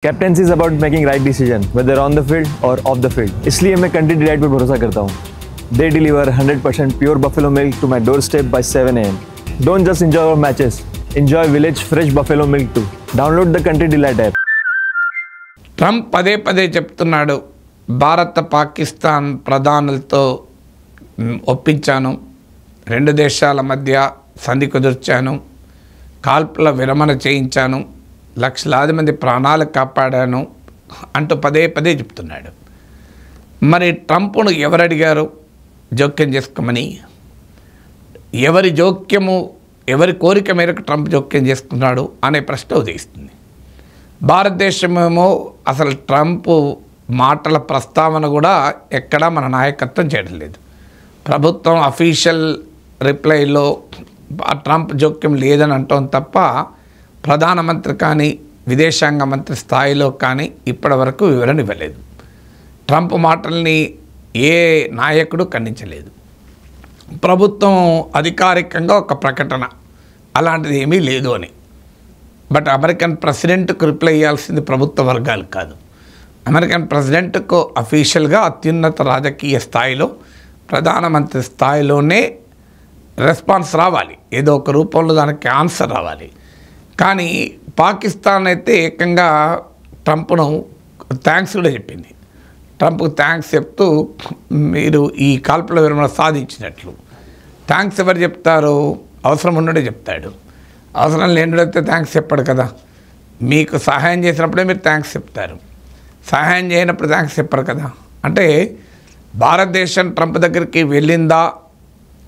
Captaincy is about making right decision whether on the field or off the field. इसलिए मैं Country Delight पर भरोसा करता हूँ। They deliver 100% pure buffalo milk to my door step by 7 AM। Don't just enjoy our matches, enjoy village fresh buffalo milk too. Download the country delight app. Trump పదే పదే చెప్తున్నాడు, భారత పాకిస్తాన్ ప్రధానులతో ఒప్పించాను, రెండు దేశాల మధ్య సంధి కుదుర్చాను, కాల్పుల విరమణ చేయించాను, లక్షలాది మంది ప్రాణాలు కాపాడాను అంటూ పదే పదే చెప్తున్నాడు. మరి ట్రంప్ను ఎవరు అడిగారు జోక్యం చేసుకోమని? ఎవరి జోక్యము, ఎవరి కోరిక మేరకు ట్రంప్ జోక్యం చేసుకున్నాడు అనే ప్రశ్న ఉదయిస్తుంది. భారతదేశమేమో అసలు ట్రంప్ మాటల ప్రస్తావన కూడా ఎక్కడా మన నాయకత్వం చేయడం లేదు. ప్రభుత్వం అఫీషియల్ రిప్లైలో ట్రంప్ జోక్యం లేదని అంటాం తప్ప ప్రధానమంత్రి కానీ విదేశాంగ మంత్రి స్థాయిలో కానీ ఇప్పటివరకు వివరణ ఇవ్వలేదు. ట్రంప్ మాటల్ని ఏ నాయకుడు ఖండించలేదు. ప్రభుత్వం అధికారికంగా ఒక ప్రకటన అలాంటిది ఏమీ లేదు అని. బట్ అమెరికన్ ప్రెసిడెంట్కు రిప్లై ఇవ్వాల్సింది ప్రభుత్వ వర్గాలు కాదు. అమెరికన్ ప్రెసిడెంట్కు అఫీషియల్గా అత్యున్నత రాజకీయ స్థాయిలో ప్రధానమంత్రి స్థాయిలోనే రెస్పాన్స్ రావాలి, ఏదో ఒక రూపంలో దానికి ఆన్సర్ రావాలి. కానీ పాకిస్తాన్ అయితే ఏకంగా ట్రంప్ను థ్యాంక్స్ కూడా చెప్పింది. ట్రంప్కు థ్యాంక్స్ చెప్తూ మీరు ఈ కాల్పుల విరమణ సాధించినట్లు. థ్యాంక్స్ ఎవరు చెప్తారు? అవసరం ఉన్నడే చెప్తాడు. అవసరం లేనిడైతే థ్యాంక్స్ చెప్పాడు కదా. మీకు సహాయం చేసినప్పుడే మీరు థ్యాంక్స్ చెప్తారు, సహాయం చేయనప్పుడు థ్యాంక్స్ చెప్పరు కదా. అంటే భారతదేశం ట్రంప్ దగ్గరికి వెళ్ళిందా,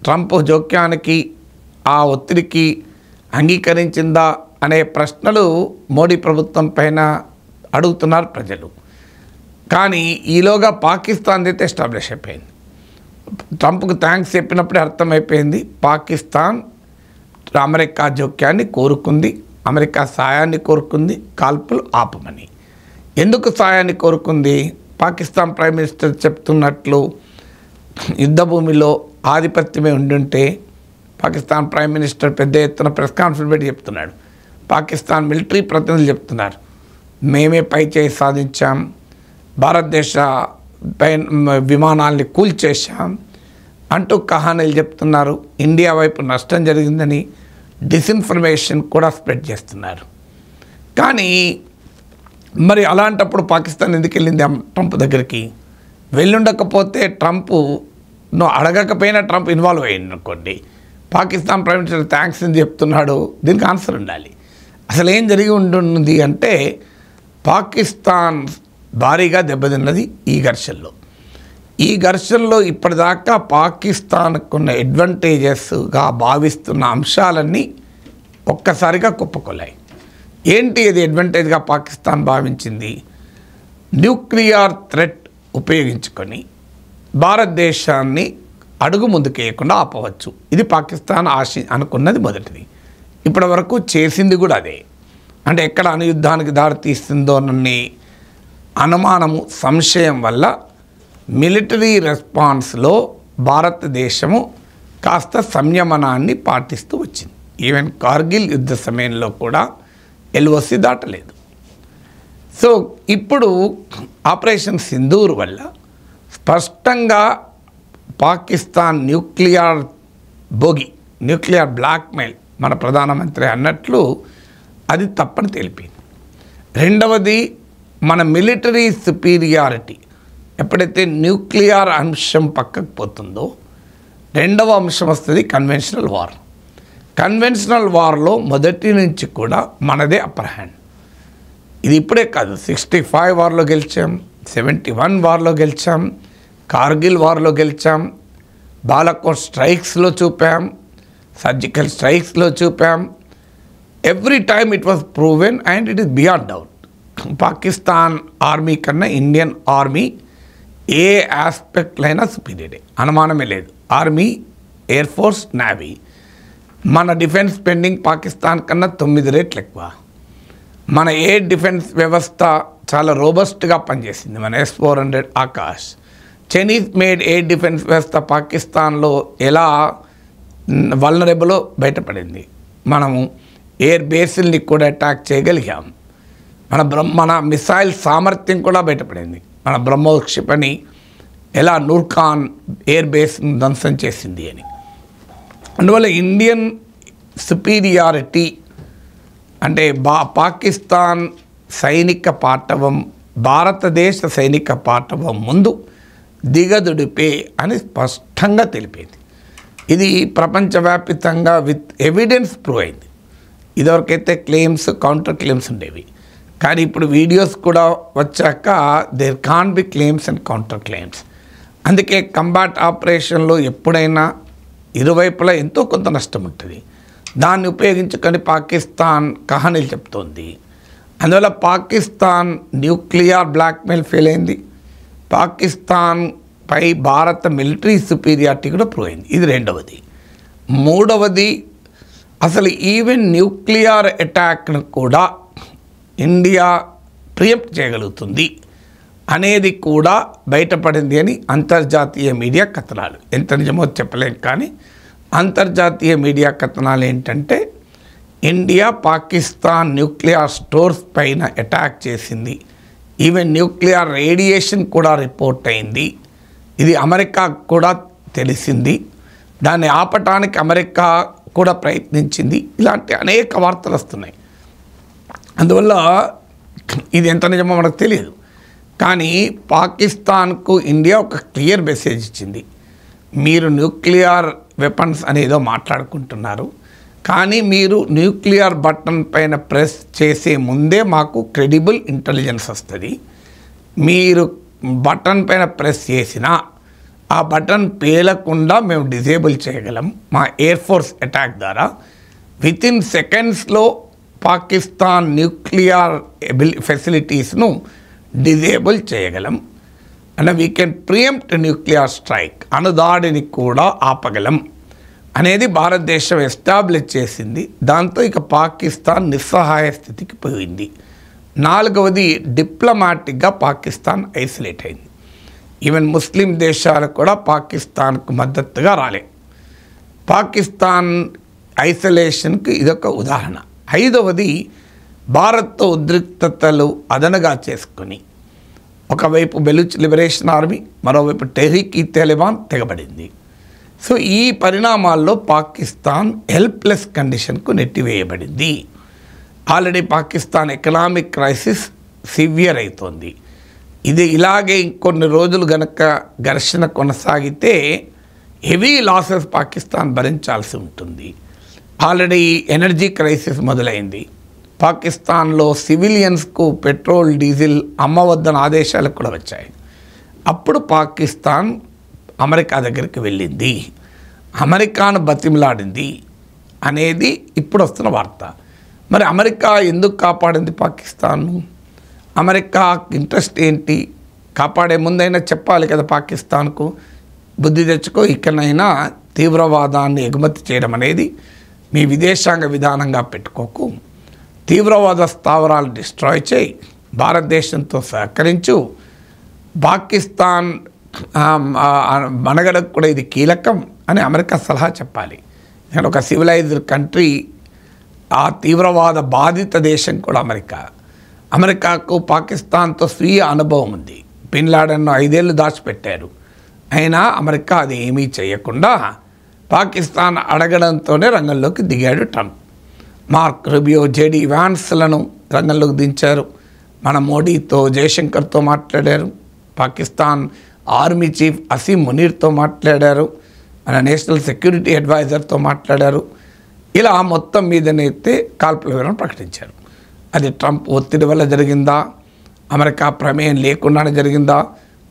ట్రంప్ జోక్యానికి ఆ ఒత్తిడికి అంగీకరించిందా అనే ప్రశ్నలు మోడీ ప్రభుత్వం పైన అడుగుతున్నారు ప్రజలు. కానీ ఈలోగా పాకిస్తాన్ అయితే ఎస్టాబ్లిష్ అయిపోయింది. ట్రంప్కు థ్యాంక్స్ చెప్పినప్పుడే అర్థమైపోయింది పాకిస్తాన్ అమెరికా జోక్యాన్ని కోరుకుంది, అమెరికా సాయాన్ని కోరుకుంది, కాల్పులు ఆపమని. ఎందుకు సాయాన్ని కోరుకుంది? పాకిస్తాన్ ప్రైమ్ మినిస్టర్ చెప్తున్నట్లు యుద్ధభూమిలో ఆధిపత్యమే ఉండుంటే, పాకిస్తాన్ ప్రైమ్ మినిస్టర్ పెద్ద ఎత్తున ప్రెస్ కాన్ఫరెన్స్ పెట్టి చెప్తున్నాడు, పాకిస్తాన్ మిలిటరీ ప్రతినిధులు చెప్తున్నారు, మేమే పై చేయి సాధించాం, భారతదేశ విమానాల్ని కూల్చేశాం అంటూ కహానీలు చెప్తున్నారు. ఇండియా వైపు నష్టం జరిగిందని డిస్ఇన్ఫర్మేషన్ కూడా స్ప్రెడ్ చేస్తున్నారు. కానీ మరి అలాంటప్పుడు పాకిస్తాన్ ఎందుకు వెళ్ళింది ట్రంప్ దగ్గరికి? వెళ్ళుండకపోతే ట్రంప్ను అడగకపోయినా ట్రంప్ ఇన్వాల్వ్ అయ్యింది అనుకోండి, పాకిస్తాన్ ప్రైమ్ మినిస్టర్ థ్యాంక్స్ అని చెప్తున్నాడు, దీనికి ఆన్సర్ ఉండాలి. అసలు ఏం జరిగి ఉంటుంది అంటే పాకిస్తాన్ భారీగా దెబ్బతిన్నది ఈ ఘర్షణలో. ఈ ఘర్షణలో ఇప్పటిదాకా పాకిస్తాన్కున్న అడ్వాంటేజెస్గా భావిస్తున్న అంశాలన్నీ ఒక్కసారిగా కుప్పకొల్లాయి. ఏంటి ఇది అడ్వాంటేజ్గా పాకిస్తాన్ భావించింది? న్యూక్లియర్ థ్రెట్ ఉపయోగించుకొని భారతదేశాన్ని అడుగు ముందుకేయకుండా ఆపవచ్చు. ఇది పాకిస్తాన్ అనుకున్నది మొదటిది. ఇప్పటి వరకు చేసింది కూడా అదే. అంటే ఎక్కడ అణుయుద్ధానికి దారితీస్తుందోనని అనుమానము, సంశయం వల్ల మిలిటరీ రెస్పాన్స్లో భారతదేశము కాస్త సంయమనాన్ని పాటిస్తూ వచ్చింది. ఈవెన్ కార్గిల్ యుద్ధ సమయంలో కూడా LOC దాటలేదు. సో ఇప్పుడు ఆపరేషన్ సింధూర్ వల్ల స్పష్టంగా పాకిస్తాన్ న్యూక్లియర్ బోగి, న్యూక్లియర్ బ్లాక్మెయిల్ మన ప్రధానమంత్రి అన్నట్లు అది తప్పని తెలిపింది. రెండవది, మన మిలిటరీ సుపీరియారిటీ ఎప్పుడైతే న్యూక్లియర్ అంశం పక్కకు పోతుందో రెండవ అంశం వస్తుంది కన్వెన్షనల్ వార్. కన్వెన్షనల్ వార్లో మొదటి నుంచి కూడా మనదే అప్పర్ హ్యాండ్. ఇది ఇప్పుడే కాదు, 65 వార్లో గెలిచాం, 71 వార్లో గెలిచాం, కార్గిల్ వార్లో గెలిచాం, బాలాకోట్ స్ట్రైక్స్లో చూపాం, సర్జికల్ స్ట్రైక్స్లో చూపాం. Every time it was proven and it is beyond doubt. Pakistan army కన్నా ఇండియన్ ఆర్మీ ఏ ఆస్పెక్ట్లైనా సుపీరియరే, అనుమానమే లేదు. Army, air force, navy. మన డిఫెన్స్ స్పెండింగ్ పాకిస్తాన్ కన్నా 9 రెట్లు ఎక్కువ. మన ఎయిర్ డిఫెన్స్ వ్యవస్థ చాలా రోబస్ట్గా పనిచేసింది. మన S-400 Akash. Chinese made air defence వ్యవస్థ పాకిస్తాన్లో ఎలా వల్నరబులో బయటపడింది. మనము ఎయిర్ బేస్ల్ని కూడా అటాక్ చేయగలిగాం. మన మిసైల్ సామర్థ్యం కూడా బయటపడింది. మన బ్రహ్మోస్ క్షిపణి ఎలా నూర్ఖాన్ ఎయిర్ బేస్ను ధ్వంసం చేసింది అని. అందువల్ల ఇండియన్ సుపీరియారిటీ అంటే పాకిస్తాన్ సైనిక పాటవం భారతదేశ సైనిక పాటవం ముందు దిగదుడిపే అని స్పష్టంగా తెలిపేది. ఇది ప్రపంచవ్యాప్తంగా విత్ ఎవిడెన్స్ ప్రూవ్ అయింది. ఇదివరకైతే క్లెయిమ్స్ కౌంటర్ క్లెయిమ్స్ ఉండేవి, కానీ ఇప్పుడు వీడియోస్ కూడా వచ్చాక there can be claims and counter claims. అందుకే కంబాట్ ఆపరేషన్లో ఎప్పుడైనా ఇరువైపులా ఎంతో కొంత నష్టం ఉంటుంది. దాన్ని ఉపయోగించుకొని పాకిస్తాన్ కహానీలు చెప్తోంది. అందువల్ల పాకిస్తాన్ న్యూక్లియర్ బ్లాక్మెయిల్ ఫెయిల్ అయింది. పాకిస్తాన్ పై భారత మిలిటరీ సుపీరియారిటీ కూడా ప్రూవ్ అయింది. ఇది రెండవది. మూడవది, అసలు ఈవెన్ న్యూక్లియర్ అటాక్ను కూడా ఇండియా ప్రియంప్ట్ చేయగలుగుతుంది అనేది కూడా బయటపడింది అని అంతర్జాతీయ మీడియా కథనాలు. ఎంత నిజమో చెప్పలేం, కానీ అంతర్జాతీయ మీడియా కథనాలు ఏంటంటే ఇండియా పాకిస్తాన్ న్యూక్లియర్ స్టోర్స్ పైన అటాక్ చేసింది, ఈవెన్ న్యూక్లియర్ రేడియేషన్ కూడా రిపోర్ట్ అయింది, ఇది అమెరికా కూడా తెలిసింది, దాన్ని ఆపటానికి అమెరికా కూడా ప్రయత్నించింది, ఇలాంటి అనేక వార్తలు వస్తున్నాయి. అందువల్ల ఇది ఎంత నిజమో మనకు తెలియదు, కానీ పాకిస్తాన్కు ఇండియా ఒక క్లియర్ మెసేజ్ ఇచ్చింది. మీరు న్యూక్లియర్ వెపన్స్ అనేదో మాట్లాడుకుంటున్నారు, కానీ మీరు న్యూక్లియర్ బటన్ పైన ప్రెస్ చేసే ముందే మాకు క్రెడిబుల్ ఇంటెలిజెన్స్ వస్తుంది. మీరు బటన్ పైన ప్రెస్ చేసినా ఆ బటన్ పేలకుండా మేము డిజేబుల్ చేయగలం. మా ఎయిర్ ఫోర్స్ అటాక్ ద్వారా వితిన్ సెకండ్స్లో పాకిస్తాన్ న్యూక్లియర్ ఫెసిలిటీస్ను డిజేబుల్ చేయగలం. And we can preempt nuclear strike, అణుదాడిని కూడా ఆపగలం అనేది భారతదేశం ఎస్టాబ్లిష్ చేసింది. దాంతో ఇక పాకిస్తాన్ నిస్సహాయ స్థితికి పోయింది. నాలుగవది, డిప్లొమాటిక్గా పాకిస్తాన్ ఐసోలేట్ అయింది. ఈవెన్ ముస్లిం దేశాలు కూడా పాకిస్తాన్కు మద్దతుగా రాలే. పాకిస్తాన్ ఐసోలేషన్కి ఇదొక ఉదాహరణ. ఐదవది, భారత్తో ఉద్రిక్తతలు అదనగా చేసుకొని ఒకవైపు బెలూచ్ లిబరేషన్ ఆర్మీ, మరోవైపు టెహ్రీక్-ఈ తాలిబాన్ తెగబడింది. సో ఈ పరిణామాల్లో పాకిస్తాన్ హెల్ప్లెస్ కండిషన్కు నెట్టివేయబడింది. Already Pakistan economic crisis severe అవుతోంది. ఇది ఇలాగే ఇంకొన్ని రోజులు గనక ఘర్షణ కొనసాగితే హెవీ లాసెస్ పాకిస్తాన్ భరించాల్సి ఉంటుంది. ఆల్రెడీ ఎనర్జీ క్రైసిస్ మొదలైంది. పాకిస్తాన్లో సివిలియన్స్కు పెట్రోల్ డీజిల్ అమ్మవద్దన్న ఆదేశాలు కూడా వచ్చాయి. అప్పుడు పాకిస్తాన్ అమెరికా దగ్గరికి వెళ్ళింది, అమెరికాను బతిమలాడింది అనేది ఇప్పుడు వస్తున్న వార్త. మరి అమెరికా ఎందుకు కాపాడింది పాకిస్తాన్ను? అమెరికా ఇంట్రెస్ట్ ఏంటి? కాపాడే ముందైనా చెప్పాలి కదా పాకిస్తాన్కు, బుద్ధి తెచ్చుకో, ఇకనైనా తీవ్రవాదాన్ని ఎగుమతి చేయడం అనేది మీ విదేశాంగ విధానంగా పెట్టుకోకు, తీవ్రవాద స్థావరాలు డిస్ట్రాయ్ చేయి, భారతదేశంతో సహకరించు, పాకిస్తాన్ మనగడకు కూడా ఇది కీలకం అని అమెరికా సలహా చెప్పాలి. ఎందుకంటే ఒక సివిలైజ్డ్ కంట్రీ, ఆ తీవ్రవాద బాధిత దేశం కూడా అమెరికా. అమెరికాకు పాకిస్తాన్తో స్వీయ అనుభవం ఉంది. బిన్ లాడెన్ను 5 ఏళ్ళు దాచిపెట్టారు. అయినా అమెరికా అది ఏమీ చేయకుండా పాకిస్తాన్ అడగడంతోనే రంగంలోకి దిగాడు ట్రంప్. మార్క్ రూబియో, జేడీ వ్యాన్స్లను రంగంలోకి దించారు. మన మోడీతో, జయశంకర్తో మాట్లాడారు. పాకిస్తాన్ ఆర్మీ చీఫ్ అసీం మునీర్తో మాట్లాడారు. మన నేషనల్ సెక్యూరిటీ అడ్వైజర్తో మాట్లాడారు. ఇలా మొత్తం మీదనైతే కాల్పుల వివరణ ప్రకటించారు. అది ట్రంప్ ఒత్తిడి వల్ల జరిగిందా, అమెరికా ప్రమేయం లేకుండానే జరిగిందా,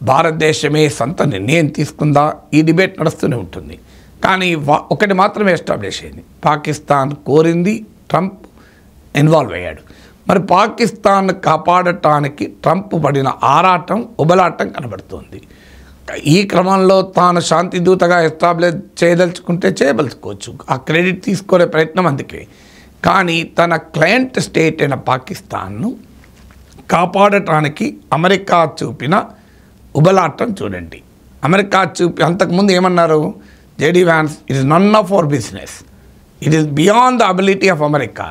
భారతదేశమే సొంత నిర్ణయం తీసుకుందా, ఈ డిబేట్ నడుస్తూనే ఉంటుంది. కానీ ఒకటి మాత్రమే ఎస్టాబ్లిష్ అయింది, పాకిస్తాన్ కోరింది, ట్రంప్ ఇన్వాల్వ్ అయ్యాడు. మరి పాకిస్తాన్ కాపాడటానికి ట్రంప్ పడిన ఆరాటం, ఉబలాటం కనబడుతుంది. ఈ క్రమంలో తాను శాంతి దూతగా ఎస్టాబ్లిష్ చేయదలుచుకుంటే చేయదలుచుకోవచ్చు, ఆ క్రెడిట్ తీసుకునే ప్రయత్నం అందుకే. కానీ తన క్లయింట్ స్టేట్ అయిన పాకిస్తాన్ను కాపాడటానికి అమెరికా చూపిన ఉబలాటం చూడండి. అమెరికా అంతకుముందు ఏమన్నారు JD Vance, it is none of our business, it is beyond the ability of America.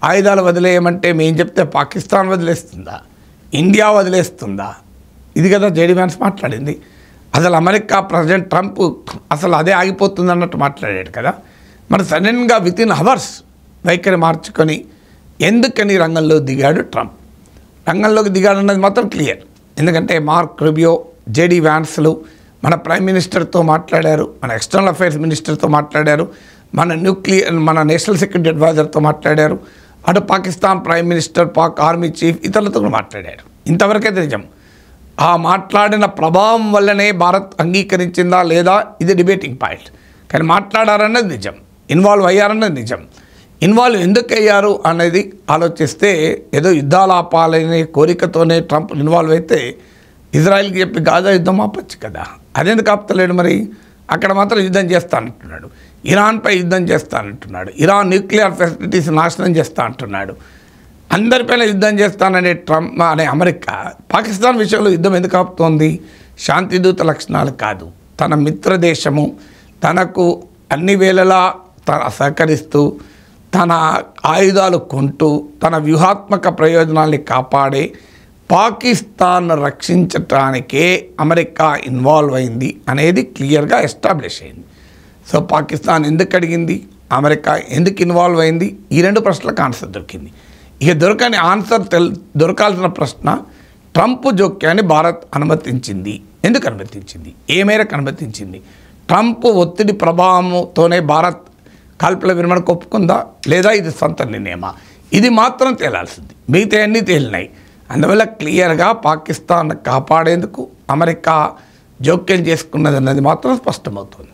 ఆయుధాలు వదిలేయమంటే మేము చెప్తే పాకిస్తాన్ వదిలేస్తుందా, ఇండియా వదిలేస్తుందా? ఇది కదా జేడీ వ్యాన్స్ మాట్లాడింది. అసలు అమెరికా ప్రెసిడెంట్ ట్రంప్ అసలు అదే ఆగిపోతుంది అన్నట్టు మాట్లాడాడు కదా. మరి సడన్గా వితిన్ అవర్స్ వైఖరి మార్చుకొని ఎందుకని రంగంలో దిగాడు ట్రంప్? రంగంలోకి దిగాడన్నది మాత్రం క్లియర్. ఎందుకంటే మార్క్ రూబియో, జేడీ వ్యాన్స్లు మన ప్రైమ్ మినిస్టర్తో మాట్లాడారు, మన ఎక్స్టర్నల్ అఫైర్స్ మినిస్టర్తో మాట్లాడారు, మన నేషనల్ సెక్యూరిటీ అడ్వైజర్తో మాట్లాడారు, అటు Pakistan prime minister, Pak army chief ఇతరులతో కూడా మాట్లాడారు. ఇంతవరకైతే నిజం. ఆ మాట్లాడిన ప్రభావం వల్లనే భారత్ అంగీకరించిందా లేదా ఇది డిబేటింగ్ పాయింట్. కానీ మాట్లాడారన్నది నిజం, ఇన్వాల్వ్ అయ్యారన్నది నిజం. ఇన్వాల్వ్ ఎందుకు అయ్యారు అనేది ఆలోచిస్తే ఏదో యుద్ధాలు ఆపాలనే కోరికతోనే ట్రంప్ ఇన్వాల్వ్ అయితే ఇజ్రాయెల్కి చెప్పి గాజా యుద్ధం ఆపచ్చు కదా. అదెందుకు ఆపుతలేడు మరి? అక్కడ మాత్రం యుద్ధం చేస్తానంటున్నాడు, ఇరాన్పై యుద్ధం చేస్తానంటున్నాడు, ఇరాన్ న్యూక్లియర్ ఫెసిలిటీస్ నాశనం చేస్తా అంటున్నాడు. అందరిపైన యుద్ధం చేస్తాననే ట్రంప్ అనే అమెరికా పాకిస్తాన్ విషయంలో యుద్ధం ఎందుకు ఆపుతోంది? శాంతిదూత లక్షణాలు కాదు, తన మిత్ర దేశము తనకు అన్ని వేళలా సహకరిస్తూ తన ఆయుధాలు కొంటూ తన వ్యూహాత్మక ప్రయోజనాల్ని కాపాడే పాకిస్తాన్ రక్షించటానికే అమెరికా ఇన్వాల్వ్ అయింది అనేది క్లియర్గా ఎస్టాబ్లిష్ అయింది. సో పాకిస్తాన్ ఎందుకు అడిగింది, అమెరికా ఎందుకు ఇన్వాల్వ్ అయింది, ఈ రెండు ప్రశ్నలకు ఆన్సర్ దొరికింది. ఇక దొరకని ఆన్సర్ దొరకాల్సిన ప్రశ్న, ట్రంప్ జోక్యాన్ని భారత్ అనుమతించింది. ఎందుకు అనుమతించింది, ఏ మేరకు అనుమతించింది? ట్రంప్ ఒత్తిడి ప్రభావంతోనే భారత్ కాల్పుల విరమణకు ఒప్పుకుందా లేదా ఇది సొంత నిర్ణయమా? ఇది మాత్రం తేలాల్సింది. మిగతా అన్నీ తేలినాయి. అందువల్ల క్లియర్గా పాకిస్తాన్ కాపాడేందుకు అమెరికా జోక్యం చేసుకున్నది అన్నది మాత్రం స్పష్టమవుతుంది.